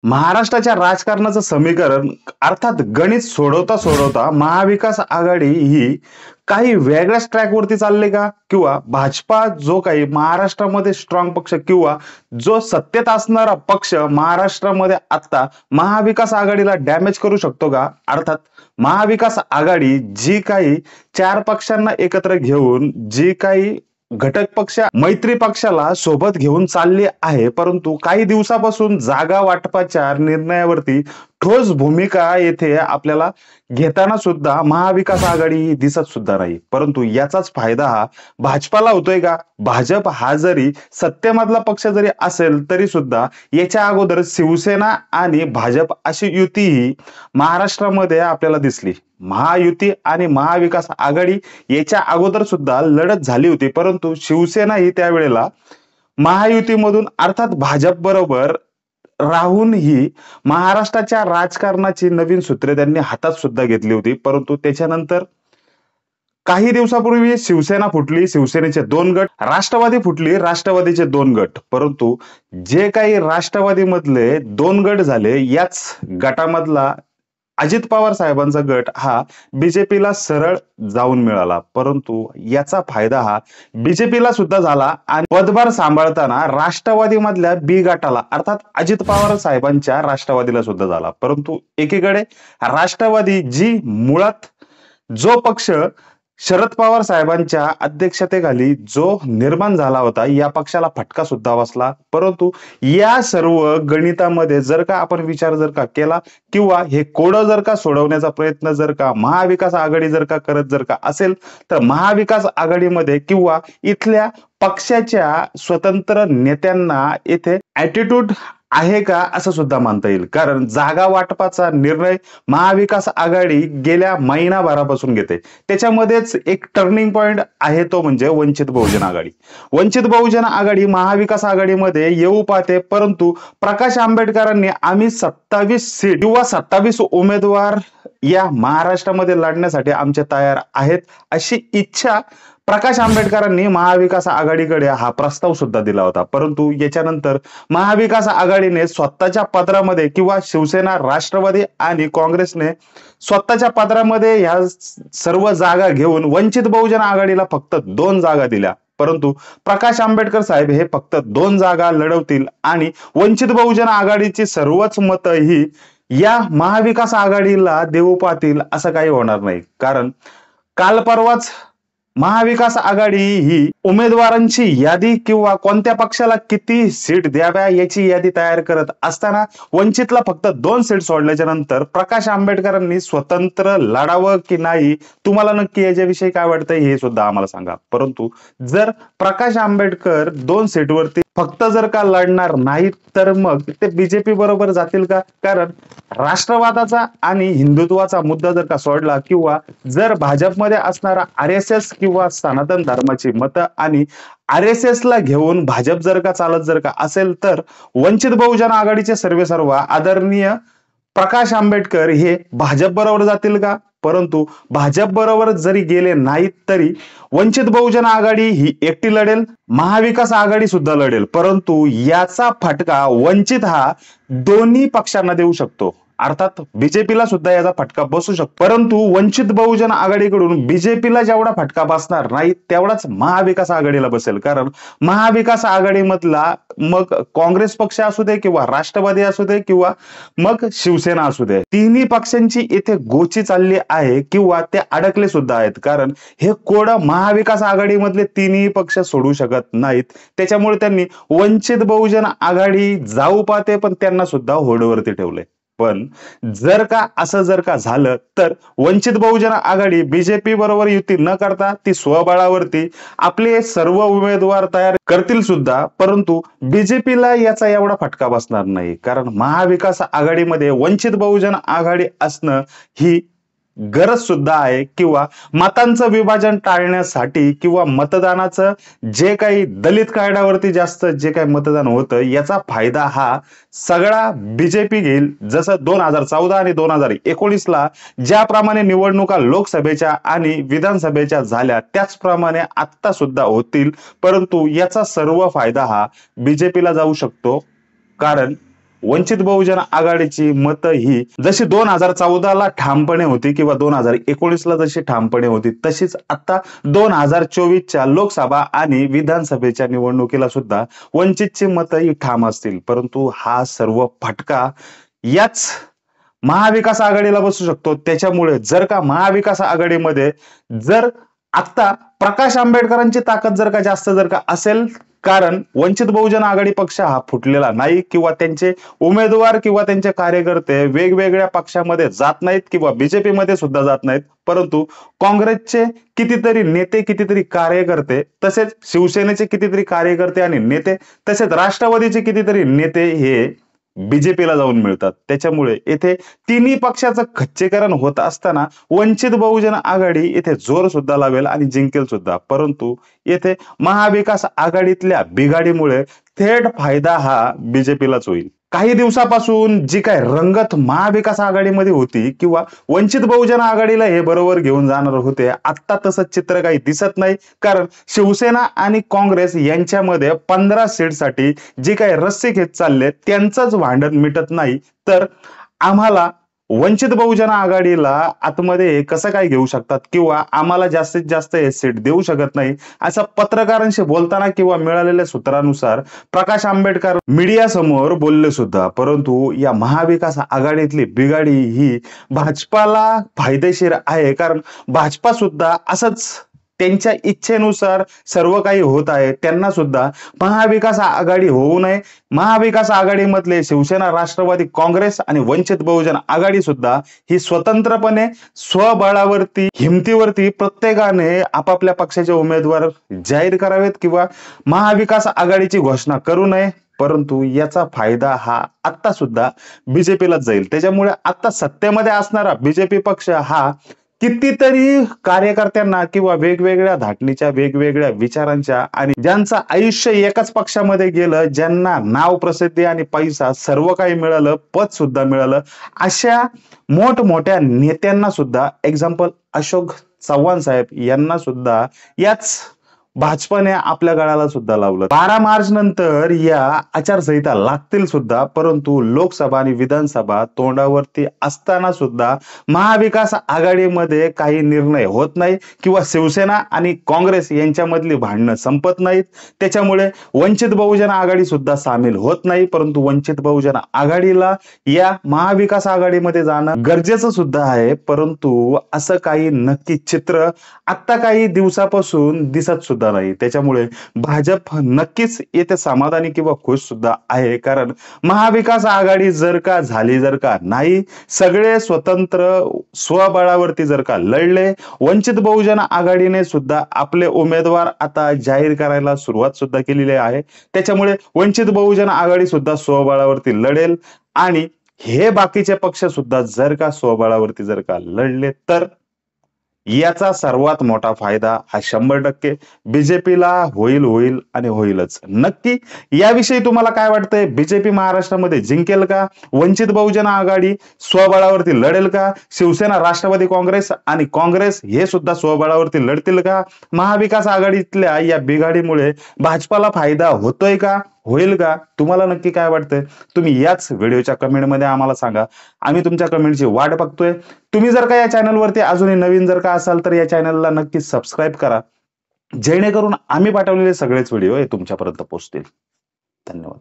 महाराष्ट्राच्या राजकारणाचं समीकरण अर्थात गणित सोडवता सोडवता महाविकास आघाडी ही काही वेगळ्याच ट्रॅकवरती चालले का? किंवा भाजपा जो काही महाराष्ट्रामध्ये स्ट्रॉंग पक्ष किंवा जो सत्तेत असणारा पक्ष महाराष्ट्रामध्ये आता महाविकास आघाडीला डॅमेज करू शकतो का? अर्थात महाविकास आघाडी जी काही चार पक्षांना एकत्र घेऊन जी काही घटक पक्ष मैत्री पक्षाला सोबत घेऊन चालली आहे, परंतु काही दिवसापासून जागा वाटपाच्या निर्णयावरती ठोस भूमिका येथे आपल्याला घेताना सुद्धा महाविकास आघाडी ही दिसत सुद्धा नाही. परंतु याचाच फायदा हा भाजपाला होतोय का? भाजप हा जरी सत्तेमधला पक्ष जरी असेल तरी सुद्धा याच्या अगोदर शिवसेना आणि भाजप अशी युती ही महाराष्ट्रामध्ये आपल्याला दिसली. महायुती आणि महाविकास आघाडी याच्या अगोदर सुद्धा लढत झाली होती, परंतु शिवसेना ही त्यावेळेला महायुतीमधून अर्थात भाजप बरोबर राहून ही महाराष्ट्राच्या राजकारणाची नवीन सूत्रे त्यांनी हातात सुद्धा घेतली होती. परंतु त्याच्यानंतर काही दिवसापूर्वी शिवसेना फुटली, शिवसेनेचे दोन गट, राष्ट्रवादी फुटली, राष्ट्रवादीचे दोन गट. परंतु जे काही राष्ट्रवादी मधले दोन गट झाले, याच गटामधला अजित पवार साहेबांचा गट हा बीजेपीला सरळ जाऊन मिळाला. परंतु याचा फायदा हा बीजेपीला सुद्धा झाला आणि पदभार सांभाळताना राष्ट्रवादी मधल्या बी गटाला अर्थात अजित पवार साहेबांच्या राष्ट्रवादीला सुद्धा झाला. परंतु एकीकडे राष्ट्रवादी जी मुळात जो पक्ष शरद पवार साहेबांच्या अध्यक्षतेखाली जो निर्माण झाला होता, या पक्षाला फटका सुद्धा बसला. परंतु या सर्व गणितामध्ये जर का आपण विचार जर का केला किंवा हे कोडं जर का सोडवण्याचा प्रयत्न जर का महाविकास आघाडी जर का करत जर का असेल, तर महाविकास आघाडीमध्ये किंवा इथल्या पक्षाच्या स्वतंत्र नेत्यांना इथे ऍटिट्यूड आहे का असं सुद्धा मानता येईल. कारण जागा वाटपाचा निर्णय महाविकास आघाडी गेल्या महिनाभरापासून घेते. त्याच्यामध्येच एक टर्निंग पॉइंट आहे, तो म्हणजे वंचित बहुजन आघाडी. वंचित बहुजन आघाडी महाविकास आघाडीमध्ये येऊ पाहते, परंतु प्रकाश आंबेडकरांनी आम्ही 27 सीट किंवा 27 उमेदवार या महाराष्ट्रामध्ये लढण्यासाठी आमचे तयार आहेत अशी इच्छा प्रकाश आंबेडकरांनी महाविकास आघाडीकडे हा प्रस्ताव सुद्धा दिला होता. परंतु याच्यानंतर महाविकास आघाडीने स्वतःच्या पत्रामध्ये किंवा शिवसेना, राष्ट्रवादी आणि काँग्रेसने स्वतःच्या पत्रामध्ये ह्या सर्व जागा घेऊन वंचित बहुजन आघाडीला फक्त 2 जागा दिल्या. परंतु प्रकाश आंबेडकर साहेब हे फक्त 2 जागा लढवतील आणि वंचित बहुजन आघाडीची सर्वच मतं ही या महाविकास आघाडीला देऊ पाहतील असं काही होणार नाही. कारण काल परवाच महाविकास आघाडी ही उमेदवारांची यादी किंवा कोणत्या पक्षाला किती सीट द्याव्या याची यादी तयार करत असताना वंचितला फक्त 2 सीट सोडल्याच्या नंतर प्रकाश आंबेडकरांनी स्वतंत्र लढावं की नाही, तुम्हाला नक्की याच्याविषयी काय वाटतंय हे सुद्धा आम्हाला सांगा. परंतु जर प्रकाश आंबेडकर 2 सीटवरती फक्त जर का लढणार नाहीत तर मग ते बीजेपी बरोबर जातील का? कारण राष्ट्रवादाचा आणि हिंदुत्वाचा मुद्दा जर का सोडला किंवा जर भाजपमध्ये असणारा RSS किंवा सनातन धर्माची मतं आणि RSS ला घेऊन भाजप जर का चालत जर का असेल, तर वंचित बहुजन आघाडीचे सर्वेसर्व आदरणीय प्रकाश आंबेडकर हे भाजप बरोबर जातील का? परंतु भाजप बरोबर जरी गेले नाहीत तरी वंचित बहुजन आघाडी ही एकटी लढेल, महाविकास आघाडी सुद्धा लढेल. परंतु याचा फटका वंचित हा दोन्ही पक्षांना देऊ शकतो. अर्थात बीजेपीला सुद्धा याचा फटका बसू शकतो. परंतु वंचित बहुजन आघाडीकडून बीजेपीला जेवढा फटका बसणार नाही तेवढाच महाविकास आघाडीला बसेल. कारण महाविकास आघाडीमधला मग काँग्रेस पक्ष असू दे किंवा राष्ट्रवादी असू दे किंवा मग शिवसेना असू दे, तिन्ही पक्षांची इथे गोची चालली आहे किंवा ते अडकले सुद्धा आहेत. कारण हे कोड महाविकास आघाडीमधले तिन्ही पक्ष सोडू शकत नाहीत. त्याच्यामुळे त्यांनी वंचित बहुजन आघाडी जाऊ पाहते, पण त्यांना सुद्धा होडवरती ठेवले. पण जर का असं जर का झालं तर वंचित बहुजन आघाडी बीजेपी बरोबर युती न करता ती स्वबळावरती आपले सर्व उमेदवार तयार करतील सुद्धा. परंतु बीजेपीला याचा एवढा फटका बसणार नाही. कारण महाविकास आघाडीमध्ये वंचित बहुजन आघाडी असणं ही गरज सुद्धा आहे किंवा मतांचं विभाजन टाळण्यासाठी किंवा मतदानाचं जे काही दलित कार्डावरती जास्त जे काही मतदान होतं याचा फायदा हा सगळा बीजेपी घेईल. जसं 2014 आणि 2019ला ज्याप्रमाणे निवडणुका लोकसभेच्या आणि विधानसभेच्या झाल्या त्याचप्रमाणे आता सुद्धा होतील. परंतु याचा सर्व फायदा हा बीजेपीला जाऊ शकतो. कारण वंचित बहुजन आघाडीची मतं ही जशी 2014ला ठामपणे होती किंवा 2019ला जशी ठामपणे होती, तशीच आता 2024च्या लोकसभा आणि विधानसभेच्या निवडणुकीला सुद्धा वंचितची मतं ही ठाम असतील. परंतु हा सर्व फटका याच महाविकास आघाडीला बसू शकतो. त्याच्यामुळे जर का महाविकास आघाडीमध्ये जर आता प्रकाश आंबेडकरांची ताकद जर का जास्त जर का असेल, कारण वंचित बहुजन आघाडी पक्ष हा फुटलेला नाही किंवा त्यांचे उमेदवार किंवा त्यांचे कार्यकर्ते वेगवेगळ्या पक्षामध्ये जात नाहीत किंवा बीजेपी मध्ये सुद्धा जात नाहीत, परंतु काँग्रेसचे कितीतरी नेते, कितीतरी कार्यकर्ते, तसेच शिवसेनेचे कितीतरी कार्यकर्ते आणि नेते, तसेच राष्ट्रवादीचे कितीतरी नेते हे बीजेपीला जाऊन मिळतात. त्याच्यामुळे येथे तिन्ही पक्षाचं खच्चीकरण होत असताना वंचित बहुजन आघाडी येथे जोर सुद्धा लावेल आणि जिंकेल सुद्धा. परंतु येथे महाविकास आघाडीतल्या बिघाडीमुळे थेट फायदा हा बीजेपीलाच होईल. काही दिवसापासून जी काय रंगत महाविकास आघाडीमध्ये होती किंवा वंचित बहुजन आघाडीला हे बरोबर घेऊन जाणार होते, आता तसं चित्र काही दिसत नाही. कारण शिवसेना आणि काँग्रेस यांच्यामध्ये 15 सीटसाठी जी काही रस्सी खेच चालले त्यांचंच भांडण मिटत नाही, तर आम्हाला वंचित बहुजन आघाडीला आतमध्ये कसं काय घेऊ शकतात किंवा आम्हाला जास्तीत जास्त हे सीट देऊ शकत नाही, असं पत्रकारांशी बोलताना किंवा मिळालेल्या सूत्रानुसार प्रकाश आंबेडकर मीडिया समोर बोलले सुद्धा. परंतु या महाविकास आघाडीतली बिघाडी ही भाजपाला फायदेशीर आहे, कारण भाजपा सुद्धा असंच त्यांच्या इच्छेनुसार सर्व काही होत आहे. त्यांना सुद्धा महाविकास आघाडी होऊ नये, महाविकास आघाडीमधले शिवसेना, राष्ट्रवादी काँग्रेस आणि वंचित बहुजन आघाडी सुद्धा ही स्वतंत्रपणे स्वबळावरती, हिमतीवरती प्रत्येकाने आपापल्या पक्षाचे उमेदवार जाहीर करावेत किंवा महाविकास आघाडीची घोषणा करू नये. परंतु याचा फायदा हा आता सुद्धा बीजेपीलाच जाईल. त्याच्यामुळे आता सत्तेमध्ये असणारा बीजेपी पक्ष हा कितीतरी कार्यकर्त्यांना किंवा वेगवेगळ्या धाटणीच्या, वेगवेगळ्या विचारांच्या आणि ज्यांचं आयुष्य एकाच पक्षामध्ये गेलं, ज्यांना नाव, प्रसिद्धी आणि पैसा सर्व काही मिळालं, पद सुद्धा मिळालं, अशा मोठमोठ्या नेत्यांना सुद्धा, एक्झाम्पल अशोक चव्हाण साहेब यांना सुद्धा याच भाजपाने आपल्या गळाला सुद्धा लावलं. 12 मार्च नंतर या आचारसंहिता लागतील सुद्धा, परंतु लोकसभा आणि विधानसभा तोंडावरती असताना सुद्धा महाविकास आघाडीमध्ये काही निर्णय होत नाही किंवा शिवसेना आणि काँग्रेस यांच्यामधली भांडणं संपत नाहीत. त्याच्यामुळे वंचित बहुजन आघाडी सुद्धा सामील होत नाही. परंतु वंचित बहुजन आघाडीला या महाविकास आघाडीमध्ये जाणं गरजेचं सुद्धा आहे. परंतु असं काही नक्की चित्र आता काही दिवसापासून दिसत सुद्धा नाही. त्याच्यामुळे भाजप नक्कीच येथे समाधानी किंवा खुश सुद्धा आहे, कारण महाविकास आघाडी जर का झाली, जर का नाही, सगळे स्वतंत्र स्वबळावरती जर का लढले, वंचित बहुजन आघाडीने सुद्धा आपले उमेदवार आता जाहीर करायला सुरुवात सुद्धा केलेली आहे. त्याच्यामुळे वंचित बहुजन आघाडी सुद्धा स्वबळावरती लढेल आणि हे बाकीचे पक्ष सुद्धा जर का स्वबळावरती जर का लढले, तर याचा सर्वात मोठा फायदा हा 100% बीजेपीला होईल आणि होईलच. नक्की याविषयी तुम्हाला काय वाटतंय? बीजेपी महाराष्ट्रामध्ये जिंकेल का? वंचित बहुजन आघाडी स्वबळावरती लढेल का? शिवसेना, राष्ट्रवादी काँग्रेस आणि काँग्रेस हे सुद्धा स्वबळावरती लढतील का? महाविकास आघाडीतल्या या बिघाडीमुळे भाजपाला फायदा होतोय का, होईल का? तुम्हाला नक्की काय वाटतंय? तुम्ही याच व्हिडिओच्या कमेंटमध्ये आम्हाला सांगा. आम्ही तुमच्या कमेंटची वाट बघतोय. तुम्ही जर का या चॅनलवरती अजूनही नवीन जर का असाल, तर या चॅनलला नक्की सबस्क्राईब करा, जेणेकरून आम्ही पाठवलेले सगळेच व्हिडिओ हे तुमच्यापर्यंत पोहोचतील. धन्यवाद.